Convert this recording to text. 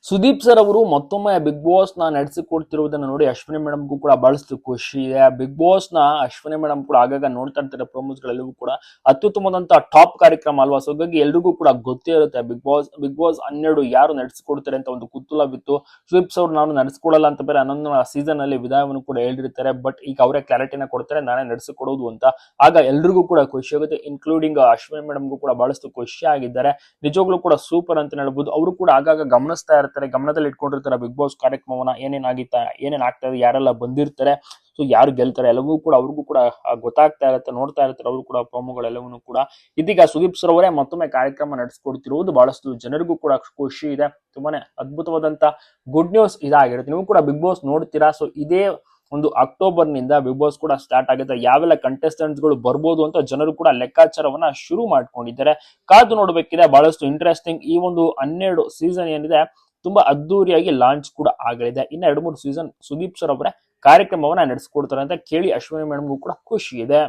Sudeep sir ಅವರು ಮತ್ತೊಮ್ಮೆ big boss ನ ನಡೆಸಿಕೊಡ್ತಿರುವುದನ್ನು ನೋಡಿ ಅಶ್ವಿನಿ ಮೇಡಮ್ಗೂ ಕೂಡ ಬಹಳಷ್ಟು ಖುಷಿ ಇದೆ. ಬಿಗ್ ಬಾಸ್ ನ ಅಶ್ವಿನಿ ಮೇಡಮ್ ಕೂಡ ಆಗಾಗ ನೋಡ್ತಾ ಇರ್ತಾರೆ ಪ್ರಮೋಸ್ ಗಳೆಲ್ಲವೂ ಕೂಡ ಅತ್ಯುತ್ತಮವಾದಂತಹ ಟಾಪ್ ಕಾರ್ಯಕ್ರಮ ಅಲ್ವಾ. ಸೊ ಹಾಗಾಗಿ ಎಲ್ರಿಗೂ ಕೂಡ ಗೊತ್ತೇ ಇರುತ್ತೆ ಬಿಗ್ ಬಾಸ್ 12 ಯಾರು ನಡೆಸಿಕೊಡ್ತಾರೆ ಅಂತ ಒಂದು ಕುತೂಹಲವಿತ್ತು. ಸುದೀಪ್ ಸರ್ ನಾನು ನಡೆಸಿಕೊಡಲ್ಲ ಅಂತ ಬೇರೆ 11 ಸೀಸನ್ ಅಲ್ಲಿ ವಿದಾಯವನ್ನು ಕೂಡ ಹೇಳಿರ್ತಾರೆ. ಬಟ್ ಈಗ ಅವರೇ ಕ್ಲಾರಿಟಿನ ಕೊಡ್ತಾರೆ ನಾನೇ ನಡೆಸಿಕೊಡೋದು ಅಂತ. ಆಗ ಎಲ್ರಿಗೂ ಕೂಡ ಖುಷಿ ಆಗುತ್ತೆ, ಇನ್ಕ್ಲೂಡಿಂಗ್ ಅಶ್ವಿನಿ ಮೇಡಮ್ಗೂ ಕೂಡ ಬಹಳಷ್ಟು ಖುಷಿ ಆಗಿದ್ದಾರೆ. ನಿಜವಾಗ್ಲೂ ಕೂಡ ಸೂಪರ್ ಅಂತ ಹೇಳ್ಬೋದು. ಅವರು ಕೂಡ ಆಗಾಗ ಗಮನಿಸ್ತಾ ಇರ್ತಾರೆ, ಗಮನದಲ್ಲಿ ಇಟ್ಕೊಂಡಿರ್ತಾರೆ ಬಿಗ್ ಬಾಸ್ ಕಾರ್ಯಕ್ರಮವನ್ನ, ಏನೇನ್ ಆಗ್ತಾ ಇದೆ, ಯಾರೆಲ್ಲ ಬಂದಿರ್ತಾರೆ, ಸೊ ಯಾರು ಗೆಲ್ತಾರೆ ಎಲ್ಲವೂ ಕೂಡ ಅವ್ರಿಗೂ ಕೂಡ ಗೊತ್ತಾಗ್ತಾ ಇರುತ್ತೆ, ನೋಡ್ತಾ ಇರ್ತಾರೆ ಅವರು ಕೂಡ ಪ್ರೋಮೋಗಳೆಲ್ಲವನ್ನೂ ಕೂಡ. ಇದೀಗ ಸುದೀಪ್ ಸರ್ ಅವರೇ ಮತ್ತೊಮ್ಮೆ ಕಾರ್ಯಕ್ರಮ ನಡೆಸಿಕೊಡ್ತಿರುವುದು ಬಹಳಷ್ಟು ಜನರಿಗೂ ಕೂಡ ಖುಷಿ ಇದೆ. ತುಂಬಾನೇ ಅದ್ಭುತವಾದಂತ ಗುಡ್ ನ್ಯೂಸ್ ಇದಾಗಿರುತ್ತೆ. ನೀವು ಕೂಡ ಬಿಗ್ ಬಾಸ್ ನೋಡ್ತೀರಾ. ಸೊ ಇದೇ ಒಂದು ಅಕ್ಟೋಬರ್ ನಿಂದ ಬಿಗ್ ಬಾಸ್ ಕೂಡ ಸ್ಟಾರ್ಟ್ ಆಗುತ್ತೆ. ಯಾವೆಲ್ಲ ಕಂಟೆಸ್ಟೆಂಟ್ಸ್ ಗಳು ಬರ್ಬೋದು ಅಂತ ಜನರು ಕೂಡ ಲೆಕ್ಕಾಚಾರವನ್ನ ಶುರು ಮಾಡ್ಕೊಂಡಿದ್ದಾರೆ. ಕಾದು ನೋಡ್ಬೇಕಿದೆ, ಬಹಳಷ್ಟು ಇಂಟ್ರೆಸ್ಟಿಂಗ್. ಈ ಒಂದು 12 ಸೀಸನ್ ಏನಿದೆ ತುಂಬಾ ಅದ್ದೂರಿಯಾಗಿ ಲಾಂಚ್ ಕೂಡ ಆಗಲಿದೆ. ಇನ್ನ 2-3 ಸೀಸನ್ ಸುದೀಪ್ ಸರ್ ಅವರೇ ಕಾರ್ಯಕ್ರಮವನ್ನ ನಡೆಸಿಕೊಡ್ತಾರೆ ಅಂತ ಕೇಳಿ ಅಶ್ವಿನಿ ಮೇಡಮ್ಗೂ ಕೂಡ ಖುಷಿ ಇದೆ.